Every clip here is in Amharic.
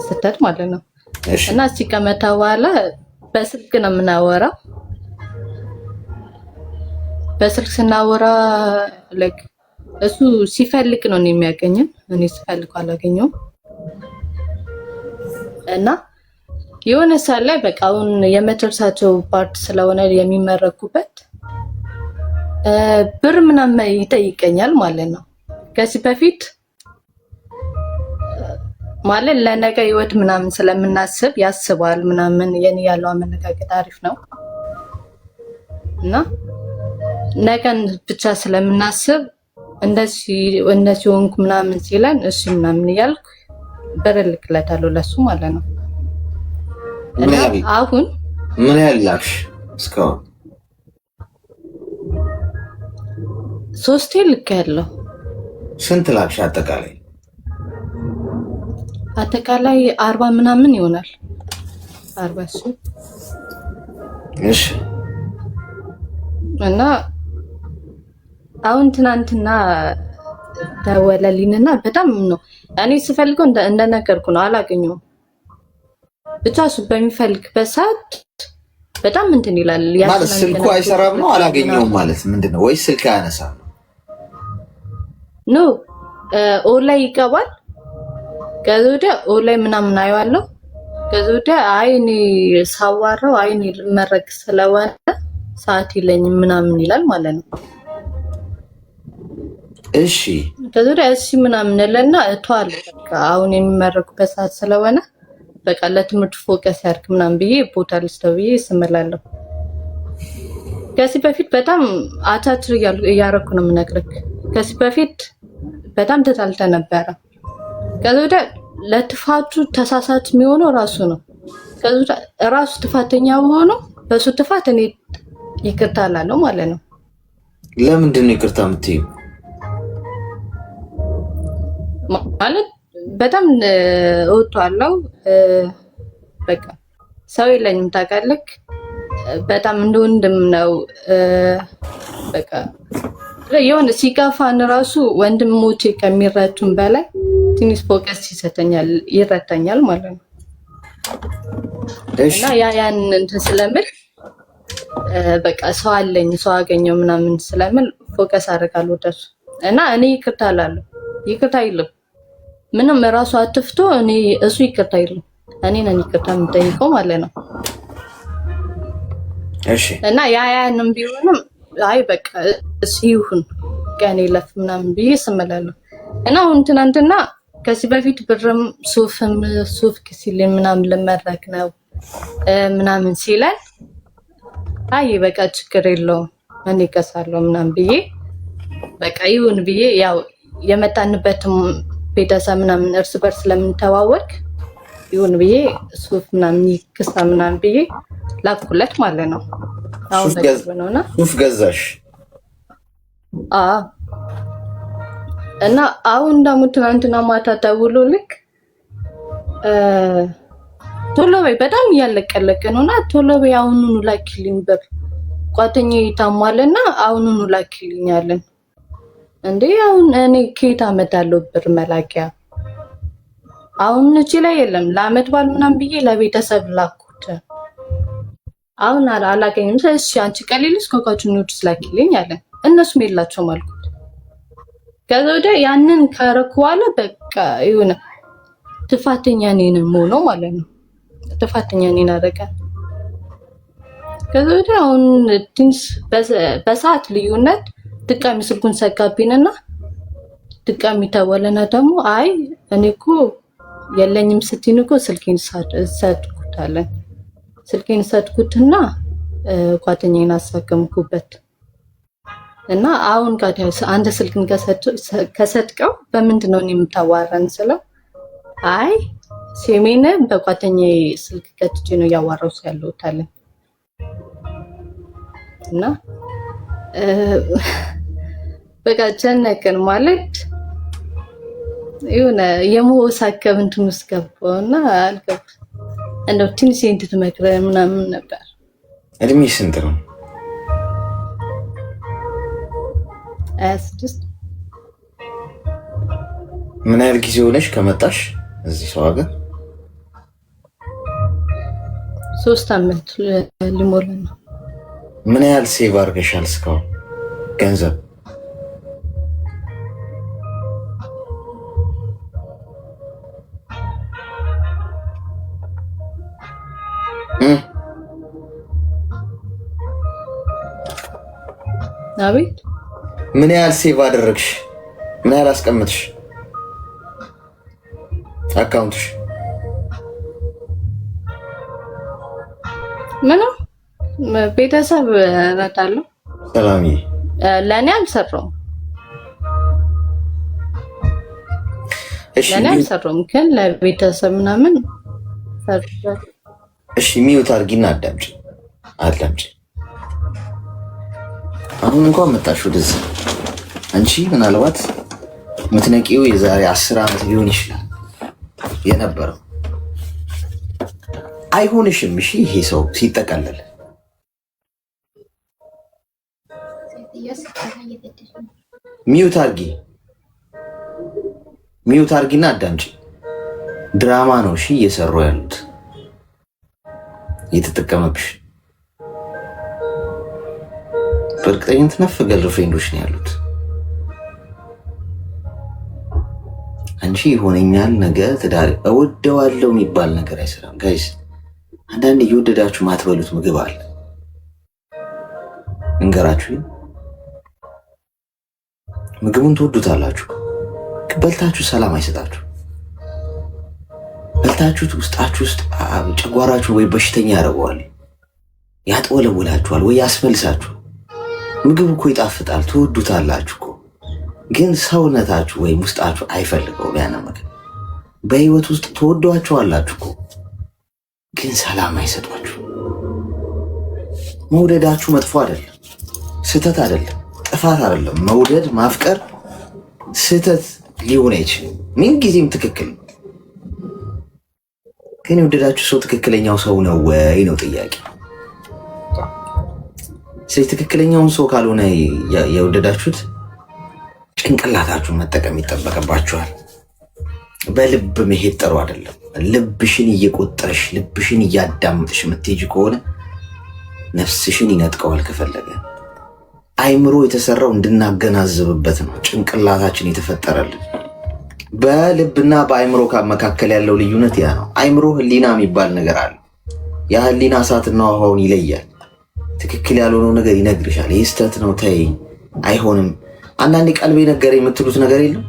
ስህተት ማለት ነው። እሺ እና እቺ ከመታ በኋላ በስልክ ነው የምናወራው። በስልክ ስናወራ ላይክ እሱ ሲፈልግ ነው የሚያገኘን፣ እኔ ስፈልግ አላገኘውም። እና የሆነ ሰዓት ላይ በቃ አሁን የመጨረሻቸው ፓርት ስለሆነ የሚመረቁበት ብር ምናምን ይጠይቀኛል ማለት ነው። ከዚህ በፊት ማለት ለነገ ህይወት ምናምን ስለምናስብ ያስባል ምናምን የኔ ያለው አመለካከት አሪፍ ነው እና ነገን ብቻ ስለምናስብ እንደዚህ ሆንኩ ምናምን ሲለን እሺ ምናምን እያልኩ ብር እልክለታለሁ ለሱ ማለት ነው። እና አሁን ምን ያህል ላክሽ እስካሁን? 3 ልኬያለሁ። ስንት ላክሽ አጠቃላይ? አጠቃላይ 40 ምናምን ይሆናል። 40 ሺህ። እሺ እና አሁን ትናንትና ደወለልኝና በጣም ነው እኔ ስፈልገው እንደነገርኩ ነው አላገኘውም። ብቻ እሱ በሚፈልግበት ሰዓት በጣም እንትን ይላል። ማለት ስልኩ አይሰራም ነው አላገኘውም ማለት ምንድነው? ወይስ ስልክ አያነሳም ነው? ኦንላይን ይገባል። ከዛ ወዲያ ኦንላይን ምናምን አየዋለሁ። ከዛ ወዲያ አይ እኔ ሳዋራው አይ እኔ ልመረቅ ስለሆነ ሰዓት የለኝም ምናምን ይላል ማለት ነው። እሺ ከዛ ወዲያ እሺ ምናምን ለና እቷል አሁን የሚመረቁበት ሰዓት ስለሆነ በቃ ለትምህርት ፎከስ ያድርግ ምናምን ብዬ ቦታ ልስጠው ብዬ ስመላለሁ። ከዚህ በፊት በጣም አቻችር እያረኩ ነው የምነግርህ። ከዚህ በፊት በጣም ተጣልተ ነበረ። ከዛ ወዲያ ለጥፋቱ ተሳሳች የሚሆነው ራሱ ነው። ከዛ ወዲያ ራሱ ጥፋተኛ ሆኖ በሱ ጥፋት እኔ ይቅርታ አላለሁ ማለት ነው። ለምንድን ነው ይቅርታ የምትይው? ማለት በጣም እወጣለሁ። በቃ ሰው የለኝም ታውቃለህ። በጣም እንደ ወንድም ነው። በቃ የሆነ ሲጋፋን ራሱ ወንድሞቼ ከሚረቱን በላይ ትንሽ ፎከስ ይረታኛል ማለት ነው። እና ያን እንትን ስለምል በቃ ሰው አለኝ ሰው አገኘው ምናምን ስለምል ፎከስ አደርጋለሁ ወደሱ እና እኔ ይቅርታ አላለሁ። ይቅርታ አይልም ምንም ራሱ አጥፍቶ እሱ ይቅርታ አይልም። እኔ ነኝ ይቅርታ የምጠይቀው ማለት ነው። እሺ እና ያንም ቢሆንም አይ በቃ እሱ ይሁን ቀን ይለፍ ምናምን ብዬ ስመላለሁ። እና አሁን ትናንትና ከዚህ በፊት ብርም ሱፍ ሲልን ምናምን ልመረቅ ነው ምናምን ሲለን አይ በቃ ችግር የለውም እኔ እከሳለሁ ምናምን ብዬ በቃ ይሁን ብዬ ያው የመጣንበትም ቤተሰብ ምናምን እርስ በርስ ስለምንተዋወቅ ይሁን ብዬ ሱፍ ምናምን ይክሳ ምናምን ብዬ ላኩለት ማለት ነው። አሁን ነውና ሱፍ ገዛሽ? እና አሁን ደግሞ ትናንትና ማታ ደውሎልክ ቶሎ በይ በጣም እያለቀለቀ ነውና ቶሎ በይ አሁኑኑ ላኪልኝ ብር ጓደኛዬ ታሟልና አሁኑኑ ላኪልኝ አለን። እንዴ አሁን እኔ ከየት አመጣለሁ ብር መላኪያ? አሁን እቺ ላይ የለም። ለአመት በዓል ምናምን ብዬ ለቤተሰብ ላኩት። አሁን አላገኝም። እሺ አንቺ ቀሊልስ ኮካቹኖች ላኪልኝ አለን። እነሱም የላቸውም አልኩት። ከዛ ወዲያ ያንን ካረኩ በኋላ በቃ ይሁን ጥፋተኛ ነኝ ሆኖ ማለት ነው። ጥፋተኛ ነኝ አደረገ። ከዛ ወዲያ አሁን ትንሽ በሰዓት ልዩነት ድጋሚ ስልኩን ዘጋብኝና ድጋሚ ተወለና ደግሞ አይ እኔ እኮ የለኝም ስትይኝ እኮ ስልኬን ሰጥኩታለን። ስልኬን ሰጥኩትና ጓደኛዬን አሳከምኩበት እና አሁን አንተ ስልክን ከሰጥቀው በምንድን ነው የምታዋራን ስለው አይ ሲሜን በጓደኛዬ ስልክ ከትቼ ነው ያዋራው ያለሁት አለ እና በቃ ጨነቀን ማለት የሆነ የመወሳከብ እንትን ውስጥ ገባሁና አልገባ እንደው ትንሽ እንድትመክረኝ ምናምን ነበር። እድሜ ስንት ነው? 26 ምን ያህል ጊዜ ሆነሽ ከመጣሽ እዚህ ሰው ሀገር? 3 አመት ሊሞላ ነው። ምን ያህል ሴቭ አድርገሻል እስካሁን ገንዘብ? አቤት ምን ያህል ሴቭ አደረግሽ? ምን ያህል አስቀምጥሽ አካውንትሽ? ምንም ቤተሰብ እረዳለሁ። ሰላምዬ ለእኔ አልሰራውም። ለእኔ አልሰራውም፣ ግን ለቤተሰብ ምናምን ሰርቻለሁ። እሺ ሚዩት አድርጊና አዳምጪ አዳምጪ። አሁን እንኳን መጣሽ ወደዚህ። አንቺ ምናልባት የምትነቂው የዛሬ 10 ዓመት ሊሆን ይችላል የነበረው። አይሆንሽም። እሺ ይሄ ሰው ሲጠቀለል ሚዩት አድርጊ፣ ሚዩት አድርጊና አዳምጪ። ድራማ ነው እሺ እየሰሩ ያሉት እየተጠቀመብሽ። በእርግጠኝነት ነፍ ገርልፍሬንዶች ነው ያሉት። አንቺ ይሆነኛል ነገ ትዳር እወደዋለሁ የሚባል ነገር አይሰራም ጋይስ። አንዳንድ እየወደዳችሁ ማትበሉት ምግብ አለ እንገራችሁ። ምግቡን ትወዱታላችሁ፣ በልታችሁ ሰላም አይሰጣችሁ። በልታችሁት ውስጣችሁ ውስጥ ጨጓራችሁ ወይ በሽተኛ ያደርገዋል፣ ያጠወለውላችኋል ወይ ያስመልሳችሁ። ምግብ እኮ ይጣፍጣል፣ ትወዱታላችሁ እኮ ግን ሰውነታችሁ ወይም ውስጣችሁ አይፈልገውም ያንን ምግብ። በህይወት ውስጥ ትወዷቸዋላችሁ እኮ ግን ሰላም አይሰጧችሁ። መውደዳችሁ መጥፎ አይደለም፣ ስህተት አይደለም፣ ጥፋት አይደለም። መውደድ ማፍቀር ስህተት ሊሆን አይችልም፣ ምንጊዜም ትክክል ነው። ግን የወደዳችሁ ሰው ትክክለኛው ሰው ነው ወይ ነው ጥያቄ። ስለዚህ ትክክለኛውን ሰው ካልሆነ የወደዳችሁት ጭንቅላታችሁን መጠቀም ይጠበቅባችኋል። በልብ መሄድ ጥሩ አይደለም። ልብሽን እየቆጠረሽ ልብሽን እያዳምጥሽ የምትሄጂ ከሆነ ነፍስሽን ይነጥቀዋል ከፈለገ። አይምሮ የተሰራው እንድናገናዝብበት ነው። ጭንቅላታችን የተፈጠረልን በልብና በአይምሮ መካከል ያለው ልዩነት ያ ነው። አይምሮ ህሊና የሚባል ነገር አለ። ያ ህሊና እሳትና ውሃውን ይለያል። ትክክል ያልሆነው ነገር ይነግርሻል። ይህ ስህተት ነው፣ ተይ፣ አይሆንም። አንዳንዴ ቀልቤ ነገር የምትሉት ነገር የለም።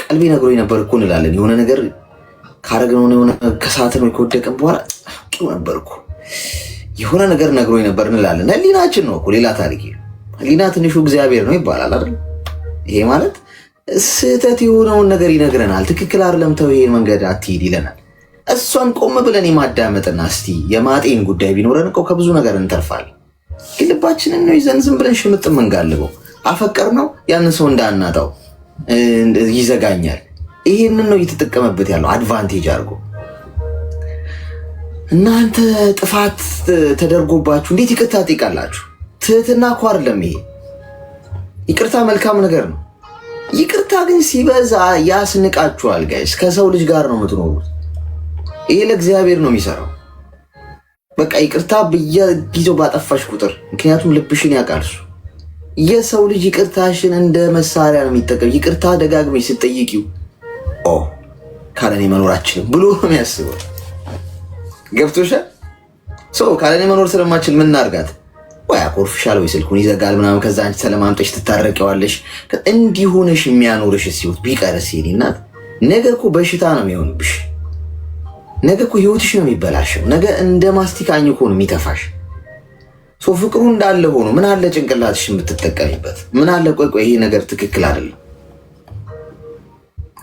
ቀልቤ ነግሮኝ ነበር እኮ እንላለን። የሆነ ነገር ካረግነው የሆነ ከሰዓትን ወይ ከወደቀን በኋላ ቂው ነበር እኮ የሆነ ነገር ነግሮኝ ነበር እንላለን። ህሊናችን ነው እኮ ሌላ ታሪክ። ህሊና ትንሹ እግዚአብሔር ነው ይባላል አይደል? ይሄ ማለት ስህተት የሆነውን ነገር ይነግረናል። ትክክል አይደለም፣ ተው፣ ይሄን መንገድ አትሂድ ይለናል። እሷን ቆም ብለን የማዳመጥና እስቲ የማጤን ጉዳይ ቢኖረን እኮ ከብዙ ነገር እንተርፋለን። ግን ልባችንን ነው ይዘን ዝም ብለን ሽምጥ መንጋልበው። አፈቀር ነው ያንን ሰው እንዳናጣው ይዘጋኛል። ይሄንን ነው እየተጠቀመበት ያለው አድቫንቴጅ አድርጎ። እናንተ ጥፋት ተደርጎባችሁ እንዴት ይቅርታ ትጠይቃላችሁ? ትህትና እኮ አይደለም ይሄ። ይቅርታ መልካም ነገር ነው። ይቅርታ ግን ሲበዛ ያስንቃችኋል ጋይስ። ከሰው ልጅ ጋር ነው የምትኖሩት። ይሄ ለእግዚአብሔር ነው የሚሰራው። በቃ ይቅርታ በየጊዜው ባጠፋሽ ቁጥር፣ ምክንያቱም ልብሽን ያውቃል እሱ። የሰው ልጅ ይቅርታሽን እንደ መሳሪያ ነው የሚጠቀም። ይቅርታ ደጋግመሽ ስትጠይቂው ካለኔ መኖር አልችልም ብሎ ነው የሚያስበው። ገብቶሻል? ካለኔ መኖር ስለማችል ምን እናድርጋት? ወይ አኮርፍሻል፣ ወይ ስልኩን ይዘጋል ምናምን። ከዛ አንቺ ሰለማምጠሽ ትታረቂዋለሽ። እንዲሆነሽ የሚያኖርሽ ሲወት ቢቀርስ የኔ እናት ነገ እኮ በሽታ ነው የሚሆንብሽ። ነገ እኮ ህይወትሽ ነው የሚበላሸው። ነገ እንደ ማስቲካ አኝኮ ነው የሚተፋሽ። ፍቅሩ እንዳለ ሆኖ ምን አለ ጭንቅላትሽ የምትጠቀሚበት? ምን አለ ቆይ ይሄ ነገር ትክክል አይደለም።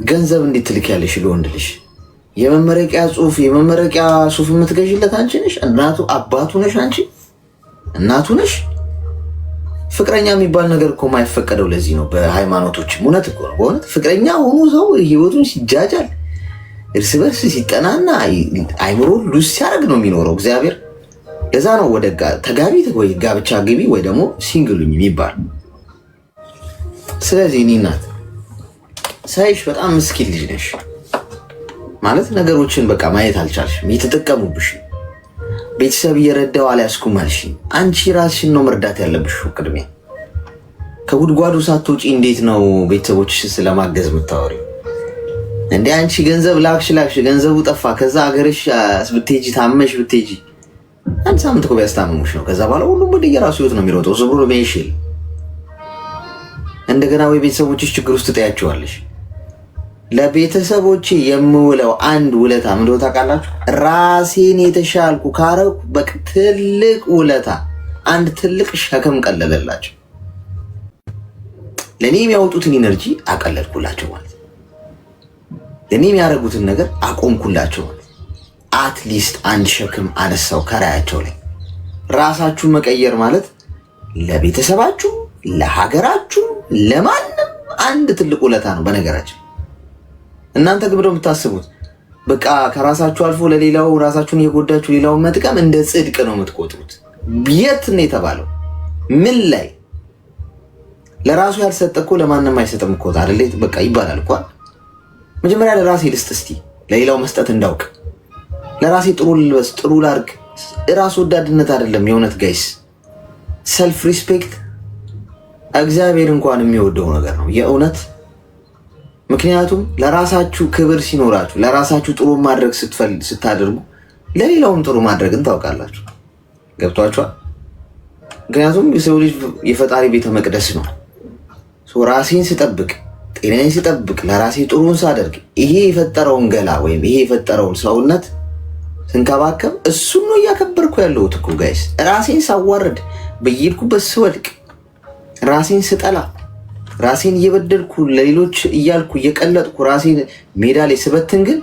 ገንዘብ እንዴት ትልኪያለሽ ለወንድ ልጅ? የመመረቂያ ሱፍ የምትገዥለት አንቺ ነሽ? እናቱ አባቱ ነሽ? አንቺ እናቱ ነሽ? ፍቅረኛ የሚባል ነገር እኮ የማይፈቀደው ለዚህ ነው። በሃይማኖቶችም እውነት እኮ ነው። በእውነት ፍቅረኛ ሆኖ ሰው ህይወቱን ሲጃጃል እርስ በርስ ሲጠናና አይምሮ ሉዝ ሲያደርግ ነው የሚኖረው እግዚአብሔር። ለዛ ነው ወደ ተጋቢ ወይ ጋብቻ ግቢ ወይ ደግሞ ሲንግሉኝ የሚባል። ስለዚህ እኔ እናት ሳይሽ በጣም ምስኪን ልጅ ነሽ ማለት ነገሮችን በቃ ማየት አልቻልሽም። የተጠቀሙብሽ ቤተሰብ እየረዳው አልያዝኩም አልሽኝ። አንቺ ራስሽን ነው መርዳት ያለብሽ ቅድሚያ። ከጉድጓዱ ሳትወጪ እንዴት ነው ቤተሰቦችሽን ስለማገዝ የምታወሪው? እንዴ አንቺ ገንዘብ ላክሽ ገንዘቡ ጠፋ። ከዛ ሀገርሽ ብትሄጂ ታመሽ ብትሄጂ አንድ ሳምንት እኮ ቢያስታምሙሽ ነው። ከዛ በኋላ ሁሉም ወደ የራሱ ህይወት ነው የሚሮጠው። ዝብሮ በይሽል እንደገና ወይ ቤተሰቦችሽ ችግር ውስጥ ትጠያቸዋለሽ። ለቤተሰቦቼ የምውለው አንድ ውለታ ምን እንደሆነ ታውቃላችሁ? ራሴን የተሻልኩ ካረኩ በቃ ትልቅ ውለታ፣ አንድ ትልቅ ሸክም ቀለለላቸው። ለኔ የሚያወጡትን ኢነርጂ አቀለልኩላቸው ማለት ነው። ለኔ የሚያደርጉትን ነገር አቆምኩላቸው ማለት ነው። አትሊስት አንድ ሸክም አነሳው ከራያቸው ላይ። ራሳችሁን መቀየር ማለት ለቤተሰባችሁ፣ ለሀገራችሁ፣ ለማንም አንድ ትልቅ ውለታ ነው። በነገራችን እናንተ ግብረው የምታስቡት በቃ ከራሳችሁ አልፎ ለሌላው ራሳችሁን እየጎዳችሁ ሌላውን መጥቀም እንደ ጽድቅ ነው የምትቆጥሩት። የት ነው የተባለው? ምን ላይ? ለራሱ ያልሰጠ እኮ ለማንም አይሰጥም እኮ አይደል? በቃ ይባላል እኮ። መጀመሪያ ለራሴ ልስጥ እስቲ ለሌላው መስጠት እንዳውቅ። ለራሴ ጥሩ ልልበስ፣ ጥሩ ላርግ። ራስ ወዳድነት አይደለም የእውነት ጋይስ፣ ሰልፍ ሪስፔክት እግዚአብሔር እንኳን የሚወደው ነገር ነው የእውነት። ምክንያቱም ለራሳችሁ ክብር ሲኖራችሁ፣ ለራሳችሁ ጥሩ ማድረግ ስታደርጉ ለሌላውም ጥሩ ማድረግን ታውቃላችሁ። ገብቷችኋል? ምክንያቱም የሰው ልጅ የፈጣሪ ቤተ መቅደስ ነው። ራሴን ስጠብቅ፣ ጤናዬን ስጠብቅ፣ ለራሴ ጥሩን ሳደርግ ይሄ የፈጠረውን ገላ ወይም ይሄ የፈጠረውን ሰውነት ስንከባከብ እሱን ነው እያከበርኩ ያለሁት እኮ ጋይስ። ራሴን ሳዋርድ፣ በየሄድኩበት ስወድቅ፣ ራሴን ስጠላ፣ ራሴን እየበደልኩ ለሌሎች እያልኩ እየቀለጥኩ ራሴን ሜዳ ላይ ስበትን ግን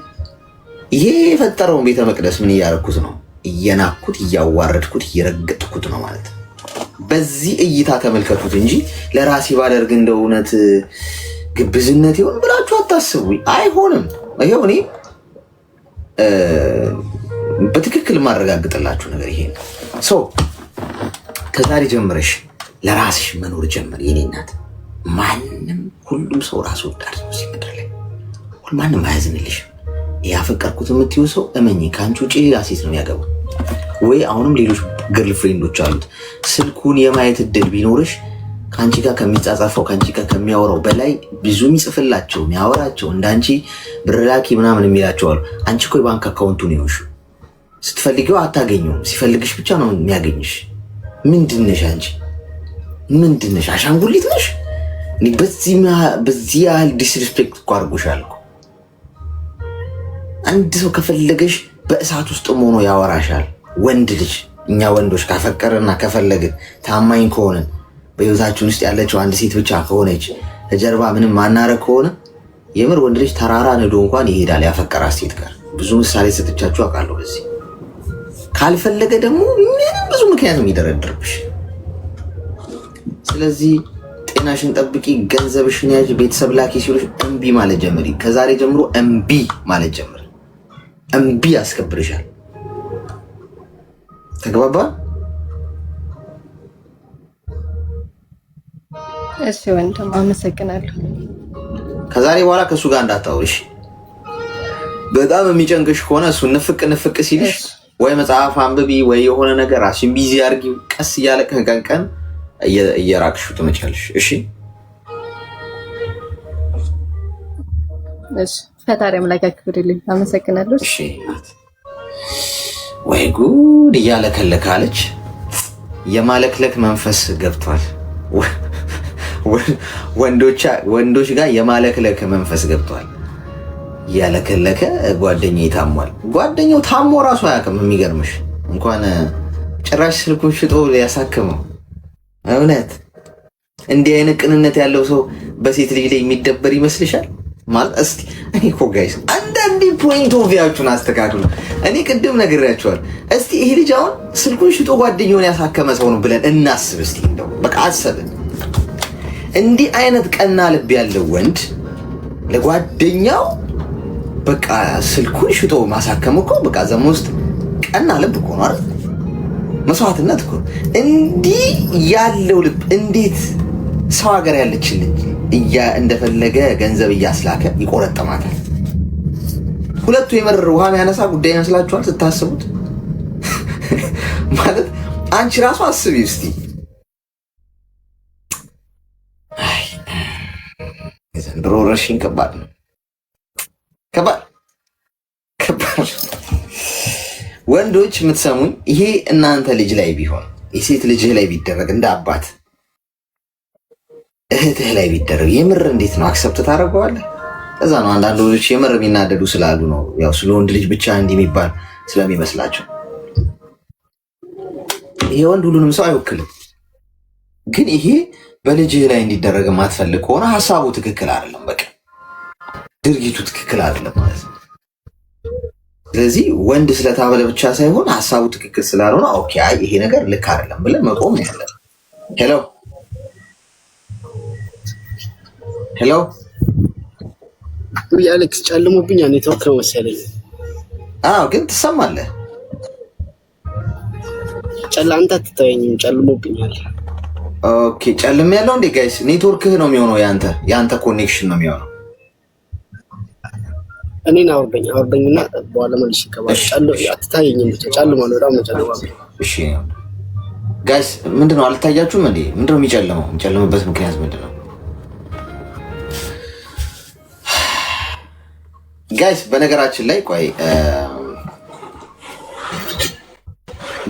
ይሄ የፈጠረውን ቤተ መቅደስ ምን እያደረኩት ነው? እየናኩት፣ እያዋረድኩት፣ እየረገጥኩት ነው ማለት ነው። በዚህ እይታ ተመልከቱት እንጂ ለራሴ ባደርግ እንደ እውነት ግብዝነት ይሆን ብላችሁ አታስቡ። አይሆንም። ይሄው እኔ በትክክል ማረጋግጥላችሁ ነገር ይሄ ነው። ከዛሬ ጀምረሽ ለራስሽ መኖር ጀምር የኔ እናት። ማንም ሁሉም ሰው ራስ ወዳድ ነው እዚህ ምድር ላይ። ማንም አያዝንልሽ። ያፈቀርኩት የምትይው ሰው እመኚ ከአንቺ ውጭ ሌላ ሴት ነው የሚያገባው። ወይ አሁንም ሌሎች ገርል ፍሬንዶች አሉት። ስልኩን የማየት እድል ቢኖርሽ ከአንቺ ጋር ከሚጻጻፈው ከአንቺ ጋር ከሚያወራው በላይ ብዙ የሚጽፍላቸው የሚያወራቸው እንዳንቺ ብር ላኪ ምናምን የሚላቸው አሉ። አንቺ እኮ የባንክ አካውንቱን ይሆንሽ። ስትፈልጊው አታገኘውም። ሲፈልግሽ ብቻ ነው የሚያገኝሽ። ምንድነሽ አንቺ? ምንድነሽ? አሻንጉሊት ነሽ? በዚህ ያህል ዲስሪስፔክት እኮ አድርጎሻል እኮ። አንድ ሰው ከፈለገሽ በእሳት ውስጥ ሆኖ ያወራሻል። ወንድ ልጅ እኛ ወንዶች ካፈቀርና ከፈለግን ታማኝ ከሆንን በህይወታችን ውስጥ ያለችው አንድ ሴት ብቻ ከሆነች ከጀርባ ምንም ማናረግ ከሆነ የምር ወንድ ልጅ ተራራ ንዶ እንኳን ይሄዳል ያፈቀራት ሴት ጋር። ብዙ ምሳሌ ሰጥቻችሁ አውቃለሁ በዚህ። ካልፈለገ ደግሞ ምንም ብዙ ምክንያት የሚደረድርብሽ። ስለዚህ ጤናሽን ጠብቂ፣ ገንዘብሽን ያዥ። ቤተሰብ ላኪ ሲሉሽ እምቢ ማለት ጀምሪ። ከዛሬ ጀምሮ እምቢ ማለት ጀምሪ። እምቢ ያስከብርሻል። ተግባባ? እሺ ወንድም አመሰግናለሁ። ከዛሬ በኋላ ከእሱ ጋር እንዳታወሪሽ። በጣም የሚጨንቅሽ ከሆነ እሱ ንፍቅ ሲልሽ ወይ መጽሐፍ አንብቢ ወይ የሆነ ነገር ራስሽን ቢዚ አድርጊ። ቀስ እያለ ከቀን ቀን እየራቅሽው ትመጫለሽ። እሺ እሺ። ፈጣሪ አምላክ ያክብርልኝ። አመሰግናለሁ። እሺ። ወይ ጉድ! እያለከለካለች። የማለክለክ መንፈስ ገብቷል። ወንዶች ጋር የማለክለክ መንፈስ ገብቷል። እያለከለከ ጓደኛዬ ታሟል። ጓደኛው ታሞ ራሱ አያውቅም። የሚገርምሽ እንኳን ጭራሽ ስልኩን ሽጦ ሊያሳክመው። እውነት እንዲህ አይነት ቅንነት ያለው ሰው በሴት ልጅ ላይ የሚደበር ይመስልሻል? ማለት እስቲ እኔ እኮ ጋይስ አንዳንዴ ፖይንት ኦፍ ቪያችሁን አስተካክሉ። እኔ ቅድም ነግሬያቸዋል። እስቲ ይሄ ልጅ አሁን ስልኩን ሽጦ ጓደኛውን ያሳከመ ሰው ነው ብለን እናስብ እስቲ። እንደው በቃ አሰብን። እንዲህ አይነት ቀና ልብ ያለው ወንድ ለጓደኛው በቃ ስልኩን ሽጦ ማሳከም እኮ በቃ ዘመን ውስጥ ቀና ልብ እኮ ነው አይደል? መስዋዕትነት እኮ። እንዲህ ያለው ልብ እንዴት ሰው ሀገር ያለችን ልጅ እንደፈለገ ገንዘብ እያስላከ ይቆረጥማታል? ሁለቱ የመረር ውሃ የሚያነሳ ጉዳይ ይመስላችኋል ስታስቡት? ማለት አንቺ ራሱ አስቢ እስቲ። ዘንድሮ ረሽኝ ከባድ ነው። ከባድ ወንዶች የምትሰሙኝ፣ ይሄ እናንተ ልጅ ላይ ቢሆን የሴት ልጅህ ላይ ቢደረግ እንደ አባት እህትህ ላይ ቢደረግ የምር እንዴት ነው አክሰፕት ታደርገዋለህ? ከዛ ነው አንዳንድ ወንዶች የምር የሚናደዱ ስላሉ ነው፣ ያው ስለ ወንድ ልጅ ብቻ እንዲህ የሚባል ስለሚመስላቸው። ይሄ ወንድ ሁሉንም ሰው አይወክልም። ግን ይሄ በልጅህ ላይ እንዲደረግ የማትፈልግ ከሆነ ሀሳቡ ትክክል አይደለም፣ በቃ ድርጊቱ ትክክል አይደለም ማለት ነው። ስለዚህ ወንድ ስለታበለ ብቻ ሳይሆን ሀሳቡ ትክክል ስላልሆነ ኦኬ፣ አይ ይሄ ነገር ልክ አይደለም ብለን መቆም ነው ያለን። ሄሎ ሄሎ፣ አሌክስ ጨልሞብኛል፣ ኔትወርክ ነው መሰለኝ። አዎ ግን ትሰማለህ። አንተ አትታየኝም፣ ጨልሞብኛል። ኦኬ ጨልም ያለው እንዴ ጋይስ? ኔትወርክህ ነው የሚሆነው፣ ያንተ ኮኔክሽን ነው የሚሆነው። እኔን አውርደኝና በኋላ መልሽ ይገባል። አትታየኝም፣ ብቻ ጨልሟል፣ በጣም ነው ጨልሟል። እሺ ጋይስ ምንድነው አልታያችሁም እንዴ? ምንድነው የሚጨልመው? የሚጨልምበት ምክንያት ምንድነው ጋይስ? በነገራችን ላይ ቆይ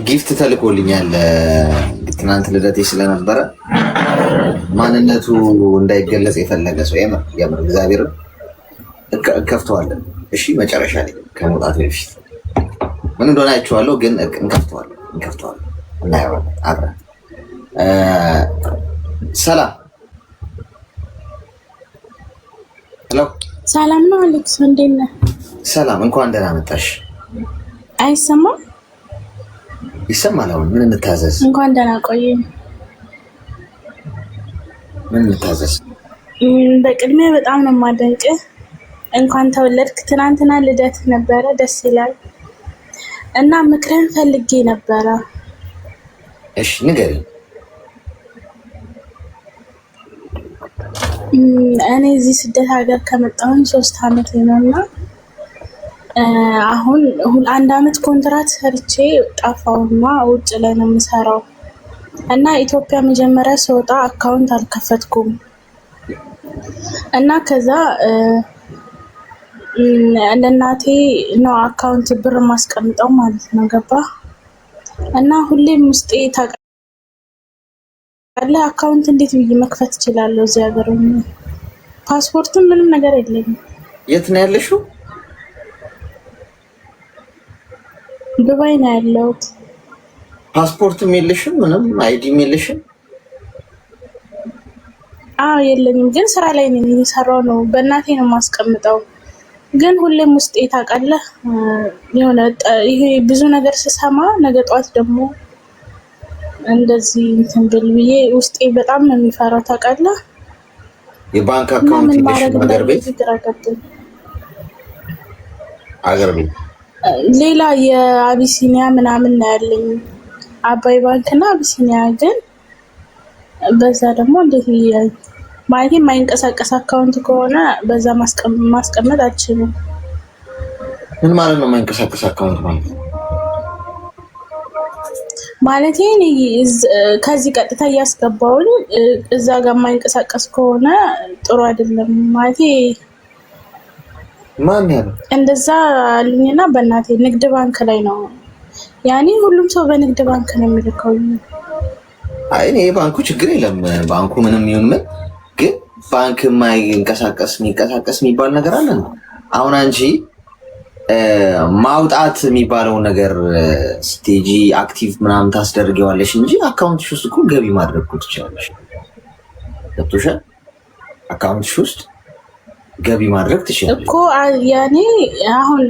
ጊፍት ተልኮልኛል። ትናንት ልደቴ ስለነበረ ማንነቱ እንዳይገለጽ የፈለገ ሰው የምር እግዚአብሔርን እንከፍተዋለን። እሺ መጨረሻ ላይ ከመውጣት በፊት ምን እንደሆነ አይቼዋለሁ፣ ግን እንከፍተዋለን እናየዋለን አብረን። ሰላም ሄሎ፣ ሰላም ነው አሌክስ፣ እንዴት ነህ? ሰላም፣ እንኳን ደህና መጣሽ። አይሰማም? ይሰማል። አሁን ምን እንታዘዝ? እንኳን ደህና ቆየ። ምን እንታዘዝ? በቅድሚያ በጣም ነው የማደንቅህ። እንኳን ተወለድክ። ትናንትና ልደት ነበረ፣ ደስ ይላል እና ምክርህን ፈልጌ ነበረ። እሺ ንገሪኝ። እኔ እዚህ ስደት ሀገር ከመጣሁኝ 3 ዓመት ነውና አሁን 1 ዓመት ኮንትራት ሰርቼ ጠፋሁና ውጭ ላይ ነው የምሰራው እና ኢትዮጵያ መጀመሪያ ስወጣ አካውንት አልከፈትኩም እና ከዛ ለእናቴ ነው አካውንት ብር ማስቀምጠው ማለት ነው። ገባ እና ሁሌም ውስጤ ታውቃለህ፣ አካውንት እንዴት ብዬ መክፈት እችላለሁ? እዚህ ሀገር ፓስፖርትም ምንም ነገር የለኝም። የት ነው ያለሽው? ዱባይ ነው ያለሁት። ፓስፖርትም የለሽም? ምንም አይዲም የለሽም? አዎ የለኝም፣ ግን ስራ ላይ ነኝ፣ እየሰራሁ ነው። በእናቴ ነው ማስቀምጠው። ግን ሁሌም ውስጤ ታውቃለህ የሆነ ይሄ ብዙ ነገር ስሰማ ነገ ጧት ደግሞ እንደዚህ እንትን ብል ብዬ ውስጤ በጣም ነው የሚፈራው ታውቃለህ። የባንክ አካውንት የለሽም? አገር ቤት ሌላ የአቢሲኒያ ምናምን ነው ያለኝ፣ አባይ ባንክ እና አቢሲኒያ። ግን በዛ ደግሞ እንዴት ማለት የማይንቀሳቀስ አካውንት ከሆነ በዛ ማስቀመጥ አልችልም። ምን ማለት ነው የማይንቀሳቀስ አካውንት ማለት? ማለት ከዚህ ቀጥታ እያስገባውኝ እዛ ጋር የማይንቀሳቀስ ከሆነ ጥሩ አይደለም ማለት ማን ያለው እንደዛ አሉኝና በእናቴ ንግድ ባንክ ላይ ነው ያኔ ሁሉም ሰው በንግድ ባንክ ነው የሚልከው። አይ እኔ ባንኩ ችግር የለም፣ ባንኩ ምንም ይሁን ምን፣ ግን ባንክ የሚንቀሳቀስ የሚባል ነገር አለ ነው። አሁን አንቺ ማውጣት የሚባለው ነገር ስቴጂ አክቲቭ ምናምን ታስደርጊዋለሽ እንጂ አካውንትሽ ውስጥ እኮ ገቢ ማድረግ እኮ ትችላለሽ። ገብቶሻል? አካውንትሽ ውስጥ ገቢ ማድረግ ትችላለሽ እኮ ያኔ አሁን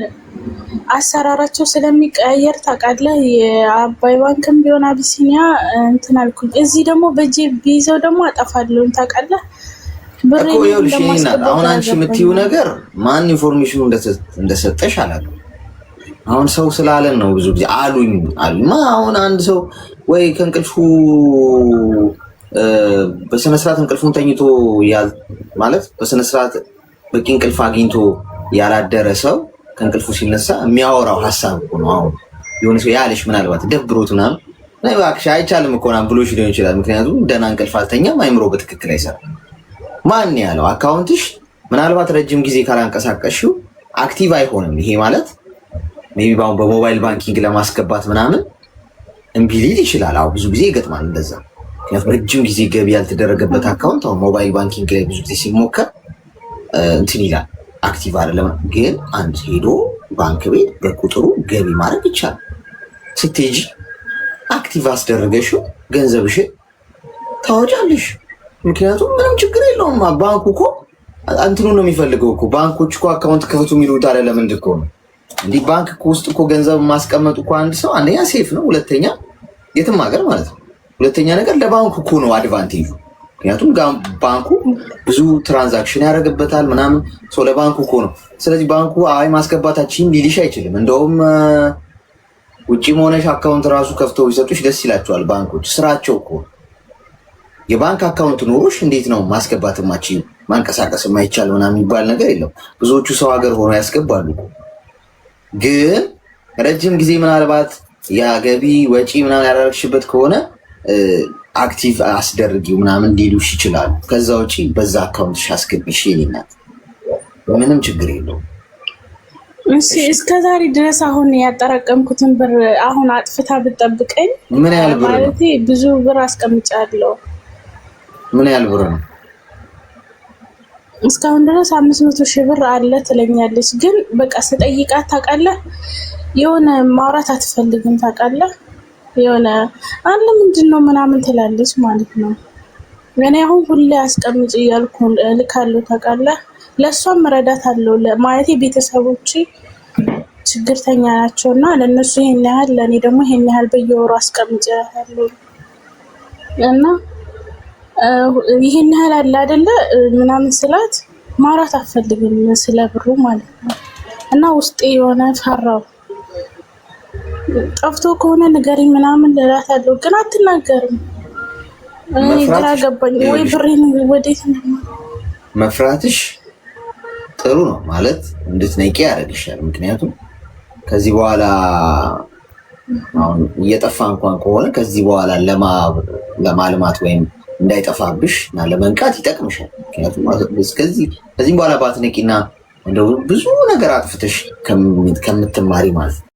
አሰራራቸው ስለሚቀያየር ታውቃለህ። የአባይ ባንክም ቢሆን አቢሲኒያ እንትን አልኩኝ። እዚህ ደግሞ በጄ ቢይዘው ደግሞ አጠፋለሁ ታውቃለህ። እኮ ይኸውልሽ አሁን አንቺ የምትይው ነገር ማን ኢንፎርሜሽኑ እንደሰጠሽ አላውቅም። አሁን ሰው ስላለን ነው ብዙ ጊዜ አሉኝ። አሁን አንድ ሰው ወይ ከእንቅልፉ በስነስርዓት እንቅልፉን ተኝቶ ማለት በስነስርዓት በቂ እንቅልፍ አግኝቶ ያላደረ ሰው ከእንቅልፉ ሲነሳ የሚያወራው ሀሳብ ነው። አሁን የሆነ ሰው ያለሽ ምናልባት ደብሮት ምናምን እባክሽ አይቻልም እኮ ምናምን ብሎሽ ሊሆን ይችላል። ምክንያቱም ደህና እንቅልፍ አልተኛም፣ አይምሮ በትክክል አይሰራም። ማን ያለው አካውንትሽ ምናልባት ረጅም ጊዜ ካላንቀሳቀስሽው አክቲቭ አይሆንም። ይሄ ማለት ሜይ ቢ በሞባይል ባንኪንግ ለማስገባት ምናምን እምቢ ሊል ይችላል። አዎ ብዙ ጊዜ ይገጥማል እንደዛ። ምክንያቱም ረጅም ጊዜ ገቢ ያልተደረገበት አካውንት አሁን ሞባይል ባንኪንግ ላይ ብዙ ጊዜ ሲሞከር እንትን ይላል፣ አክቲቭ አይደለም። ግን አንድ ሄዶ ባንክ ቤት በቁጥሩ ገቢ ማድረግ ይቻላል። ስትሄጂ አክቲቭ አስደረገሽው ገንዘብሽን ታወጫለሽ። ምክንያቱም ምንም ችግር የለውም። ባንኩ እኮ እንትኑ ነው የሚፈልገው እኮ። ባንኮች እኮ አካውንት ክፈቱ የሚሉት አለ። ለምንድን እኮ ነው እንዲህ ባንክ ውስጥ እኮ ገንዘብ ማስቀመጡ እኮ አንድ ሰው አንደኛ ሴፍ ነው፣ ሁለተኛ የትም ሀገር ማለት ነው። ሁለተኛ ነገር ለባንኩ እኮ ነው አድቫንቴጁ። ምክንያቱም ባንኩ ብዙ ትራንዛክሽን ያደርግበታል ምናምን ሰው ለባንኩ እኮ ነው። ስለዚህ ባንኩ አይ ማስገባታችን ሊልሽ አይችልም። እንደውም ውጪ መሆነሽ አካውንት ራሱ ከፍተው ይሰጡሽ ደስ ይላቸዋል ባንኮች። ስራቸው እኮ የባንክ አካውንት ኖሮሽ እንዴት ነው ማስገባት ማችኝ ማንቀሳቀስ የማይቻል ምናምን የሚባል ነገር የለም። ብዙዎቹ ሰው ሀገር ሆኖ ያስገባሉ። ግን ረጅም ጊዜ ምናልባት የገቢ ወጪ ምናምን ያደረግሽበት ከሆነ አክቲቭ አስደርጊው ምናምን ሊሉሽ ይችላሉ። ከዛ ውጪ በዛ አካውንትሽ አስገቢሽ ይልናል። ምንም ችግር የለውም። እሺ እስከ ዛሬ ድረስ አሁን ያጠራቀምኩትን ብር አሁን አጥፍታ ብትጠብቀኝ ምን ያህል ብር ነው? ማለት ብዙ ብር አስቀምጫለሁ። ምን ያህል ብር ነው? እስካሁን ድረስ 500,000 ብር አለ ትለኛለች። ግን በቃ ስጠይቃት ታውቃለህ የሆነ ማውራት አትፈልግም ታውቃለህ። የሆነ አለ ምንድነው ምናምን ትላለች ማለት ነው። እኔ አሁን ሁሌ አስቀምጭ እያልኩ ልካለሁ ታውቃለህ። ለእሷም መረዳት አለው ማለት ቤተሰቦቼ ችግርተኛ ናቸውና ለእነሱ ይሄን ያህል ለእኔ ደግሞ ይሄን ያህል በየወሩ አስቀምጭ ያለው እና ይሄን ያህል አለ አይደለ ምናምን ስላት ማውራት አትፈልግም ስለ ብሩ ማለት ነው። እና ውስጤ የሆነ ፈራው። ጠፍቶ ከሆነ ንገሪኝ ምናምን እላታለሁ፣ ግን አትናገርም። ግራ ገባኝ። ወይ ብሬን ወዴት መፍራትሽ ጥሩ ነው ማለት እንድትነቂ ያደርግሻል። ምክንያቱም ከዚህ በኋላ አሁን እየጠፋ እንኳን ከሆነ ከዚህ በኋላ ለማልማት ወይም እንዳይጠፋብሽ እና ለመንቃት ይጠቅምሻል። ምክንያቱም ከዚህ በኋላ ባትነቂና እንደው ብዙ ነገር አጥፍተሽ ከምትማሪ ማለት ነው